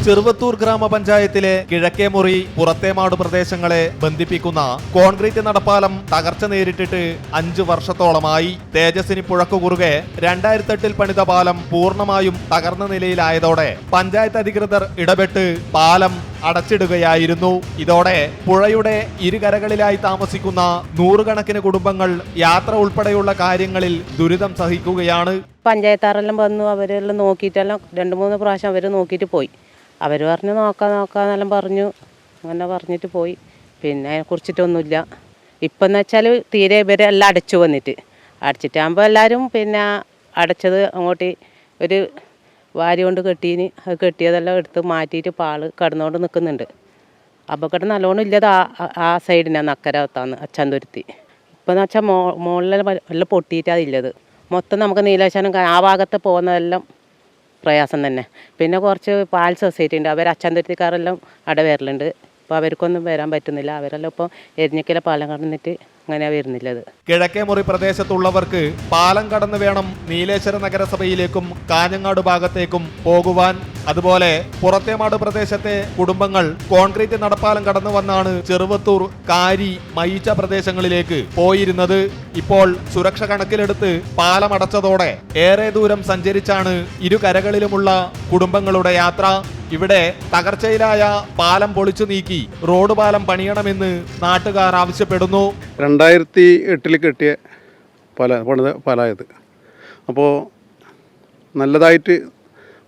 ചെറുവത്തൂർ ഗ്രാമപഞ്ചായത്തിലെ കിഴക്കേമുറി പുറത്തേമാട് പ്രദേശങ്ങളെ ബന്ധിപ്പിക്കുന്ന കോൺക്രീറ്റ് നടപ്പാലം തകർച്ച നേരിട്ടിട്ട് 5 വർഷത്തോളമായി. തേജസ്വിനി പുഴക്കു കുറുകെ 2008 പണിത പാലം പൂർണ്ണമായും തകർന്ന നിലയിലായതോടെ പഞ്ചായത്ത് അധികൃതർ ഇടപെട്ട് പാലം അടച്ചിടുകയായിരുന്നു. ഇതോടെ പുഴയുടെ ഇരുകരകളിലായി താമസിക്കുന്ന നൂറുകണക്കിന് കുടുംബങ്ങൾ യാത്ര ഉൾപ്പെടെയുള്ള കാര്യങ്ങളിൽ ദുരിതം സഹിക്കുകയാണ്. പഞ്ചായത്താറെല്ലാം വന്നു, അവരെല്ലാം നോക്കിയിട്ടെല്ലാം 2-3 പ്രാവശ്യം അവർ നോക്കിയിട്ട് പോയി. അവർ പറഞ്ഞു നോക്കാന്നെല്ലാം പറഞ്ഞു, അങ്ങനെ പറഞ്ഞിട്ട് പോയി. പിന്നെ അതിനെക്കുറിച്ചിട്ടൊന്നുമില്ല. ഇപ്പം എന്ന് വെച്ചാൽ തീരെ ഇവരെല്ലാം അടച്ചു വന്നിട്ട് അടച്ചിട്ടാകുമ്പോൾ എല്ലാവരും പിന്നെ അടച്ചത് അങ്ങോട്ട് ഒരു വാരി കൊണ്ട് കെട്ടീന്, അത് കെട്ടിയതെല്ലാം എടുത്ത് മാറ്റിയിട്ട് പാള് കടന്നുകൊണ്ട് നിൽക്കുന്നുണ്ട്. അപകടം നല്ലോണം ഇല്ലത് ആ സൈഡിനാണ്, നക്കരത്താന്ന് അച്ചാന്തുരുത്തി. ഇപ്പം എന്ന് വെച്ചാൽ മുകളിലെല്ലാം എല്ലാം പൊട്ടിയിട്ടാണ് ഇല്ലത്. മൊത്തം നമുക്ക് നീലേശ്വരം ആ ഭാഗത്ത് പോകുന്നതെല്ലാം പ്രയാസം തന്നെ. പിന്നെ കുറച്ച് പാൽ സൊസൈറ്റി ഉണ്ട്, അവർ അച്ചാന്തുരുത്തിക്കാരെല്ലാം അവിടെ വരലുണ്ട്. അപ്പോൾ അവർക്കൊന്നും വരാൻ പറ്റുന്നില്ല. അവരെല്ലാം ഇപ്പോൾ എരിഞ്ഞിക്കല പാലം കടന്നിട്ട് അങ്ങനെയാണ് വരുന്നില്ലത്. കിഴക്കേമുറി പ്രദേശത്തുള്ളവർക്ക് പാലം കടന്ന് വേണം നീലേശ്വര നഗരസഭയിലേക്കും കാഞ്ഞങ്ങാട് ഭാഗത്തേക്കും പോകുവാൻ. അതുപോലെ പുറത്തേമാട് പ്രദേശത്തെ കുടുംബങ്ങൾ കോൺക്രീറ്റ് നടപ്പാലം കടന്നു വന്നാണ് ചെറുവത്തൂർ, കാരി, മയിച്ച പ്രദേശങ്ങളിലേക്ക് പോയിരുന്നത്. ഇപ്പോൾ സുരക്ഷ കണക്കിലെടുത്ത് പാലം അടച്ചതോടെ ഏറെ ദൂരം സഞ്ചരിച്ചാണ് ഇരുകരകളിലുമുള്ള കുടുംബങ്ങളുടെ യാത്ര. ഇവിടെ തകർച്ചയിലായ പാലം പൊളിച്ചു നീക്കി റോഡ് പാലം പണിയണമെന്ന് നാട്ടുകാർ ആവശ്യപ്പെടുന്നു. 2008 കെട്ടിയ പാലായത്, അപ്പോൾ നല്ലതായിട്ട്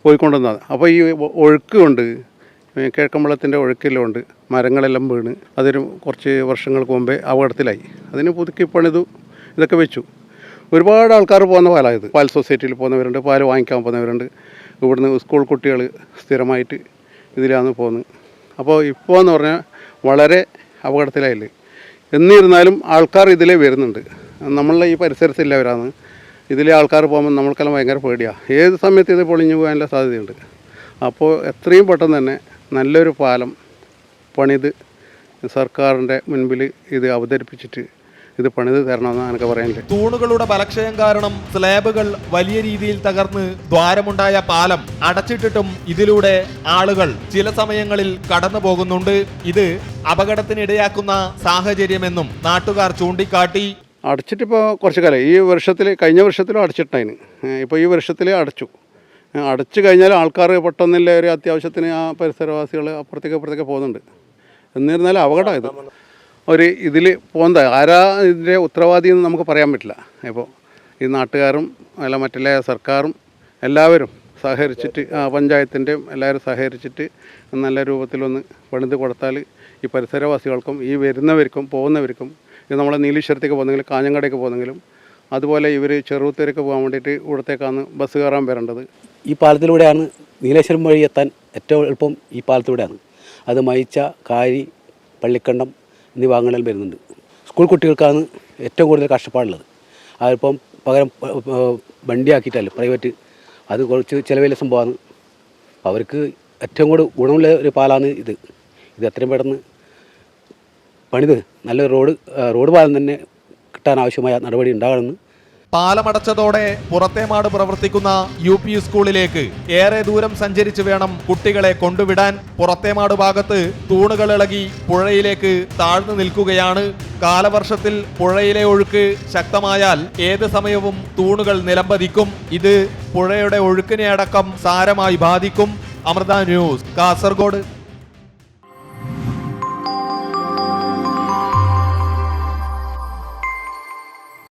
പോയിക്കൊണ്ടുവന്നത്. അപ്പോൾ ഈ ഒഴുക്ക് കൊണ്ട്, കിഴക്കമ്പളത്തിൻ്റെ ഒഴുക്കെല്ലാം മരങ്ങളെല്ലാം വീണ് അതൊരു കുറച്ച് വർഷങ്ങൾക്ക് മുമ്പേ അപകടത്തിലായി. അതിന് പുതുക്കി പണിതു, ഇതൊക്കെ വെച്ചു. ഒരുപാട് ആൾക്കാർ പോകുന്ന പാലായത്. പാൽ സൊസൈറ്റിയിൽ പോകുന്നവരുണ്ട്, പാൽ വാങ്ങിക്കാൻ പോകുന്നവരുണ്ട്. ഇവിടുന്ന് സ്കൂൾ കുട്ടികൾ സ്ഥിരമായിട്ട് ഇതിലാണ് പോകുന്നത്. അപ്പോൾ ഇപ്പോൾ എന്ന് പറഞ്ഞാൽ വളരെ അപകടത്തിലായില്ലേ. എന്നിരുന്നാലും ആൾക്കാർ ഇതിലേ വരുന്നുണ്ട്. നമ്മളെ ഈ പരിസരത്തില്ലവരാണ്. ഇതിലെ ആൾക്കാർ പോകുമ്പോൾ നമ്മൾക്കെല്ലാം ഭയങ്കര പേടിയാണ്. ഏത് സമയത്ത് ഇത് പൊളിഞ്ഞു പോകാനുള്ള സാധ്യതയുണ്ട്. അപ്പോൾ എത്രയും പെട്ടെന്ന് തന്നെ നല്ലൊരു പാലം പണിത് സർക്കാരിൻ്റെ മുൻപിൽ ഇത് അവതരിപ്പിച്ചിട്ട് ഇത് പണിത് തരണമെന്നാണ് എനിക്ക് പറയാനില്ല. തൂണുകളുടെ ബലക്ഷയം കാരണം സ്ലാബുകൾ വലിയ രീതിയിൽ തകർന്ന് ദ്വാരമുണ്ടായ പാലം അടച്ചിട്ടിട്ടും ഇതിലൂടെ ആളുകൾ ചില സമയങ്ങളിൽ കടന്നു പോകുന്നുണ്ട്. ഇത് അപകടത്തിനിടയാക്കുന്ന സാഹചര്യമെന്നും നാട്ടുകാർ ചൂണ്ടിക്കാട്ടി. അടച്ചിട്ടിപ്പോൾ കുറച്ച് കാലം, ഈ വർഷത്തിൽ, കഴിഞ്ഞ വർഷത്തിലും അടച്ചിട്ടായിന്. ഇപ്പോൾ ഈ വർഷത്തിൽ അടച്ചു കഴിഞ്ഞാൽ ആൾക്കാർ പെട്ടെന്നില്ല ഒരു അത്യാവശ്യത്തിന് ആ പരിസരവാസികൾ അപ്പുറത്തേക്ക് പോകുന്നുണ്ട്. എന്നിരുന്നാലും അപകടം ഇത് ഒരു ഇതിൽ പോകുന്നത് ആരാ ഇതിൻ്റെ ഉത്തരവാദി എന്ന് നമുക്ക് പറയാൻ പറ്റില്ല. ഇപ്പോൾ ഈ നാട്ടുകാരും അല്ല മറ്റുള്ള സർക്കാരും എല്ലാവരും സഹകരിച്ചിട്ട്, പഞ്ചായത്തിൻ്റെയും എല്ലാവരും സഹകരിച്ചിട്ട് നല്ല രൂപത്തിലൊന്ന് പണിത് കൊടുത്താൽ ഈ പരിസരവാസികൾക്കും ഈ വരുന്നവർക്കും പോകുന്നവർക്കും, ഇത് നമ്മളെ നീലേശ്വരത്തേക്ക് പോകുന്നെങ്കിലും കാഞ്ഞങ്ങാടേക്ക് പോകുന്നെങ്കിലും, അതുപോലെ ഇവർ ചെറുവത്തൂരേക്ക് പോകാൻ വേണ്ടിയിട്ട് ഇവിടത്തേക്കാണ് ബസ് കയറാൻ വരേണ്ടത്. ഈ പാലത്തിലൂടെയാണ് നീലേശ്വരം വഴി എത്താൻ ഏറ്റവും എളുപ്പം. ഈ പാലത്തിലൂടെയാണ്. അത് മയിച്ച, കാരി, പള്ളിക്കണ്ടം എന്നീ ഭാഗങ്ങളിൽ വരുന്നുണ്ട്. സ്കൂൾ കുട്ടികൾക്കാണ് ഏറ്റവും കൂടുതൽ കഷ്ടപ്പാടുള്ളത്. അതിപ്പം പകരം വണ്ടിയാക്കിയിട്ടല്ല, പ്രൈവറ്റ്, അത് കുറച്ച് ചിലവിലെ സംഭവമാണ്. അവർക്ക് ഏറ്റവും കൂടുതൽ ഗുണമുള്ള ഒരു പാലാണ് ഇത്. എത്രയും പെട്ടെന്ന് പണിത് നല്ല റോഡ് പാലം തന്നെ കിട്ടാൻ ആവശ്യമായ നടപടി ഉണ്ടാകണമെന്ന്. പാലമടച്ചതോടെ പുറത്തേമാട് പ്രവർത്തിക്കുന്ന UP സ്കൂളിലേക്ക് ഏറെ ദൂരം സഞ്ചരിച്ച് വേണം കുട്ടികളെ കൊണ്ടുവിടാൻ. പുറത്തേമാട് ഭാഗത്ത് തൂണുകൾ ഇളകി പുഴയിലേക്ക് താഴ്ന്നു നിൽക്കുകയാണ്. കാലവർഷത്തിൽ പുഴയിലെ ഒഴുക്ക് ശക്തമായാൽ ഏത് സമയവും തൂണുകൾ നിലംപതിക്കും. ഇത് പുഴയുടെ ഒഴുക്കിനെ അടക്കം സാരമായി ബാധിക്കും. അമൃത ന്യൂസ്, കാസർഗോഡ്.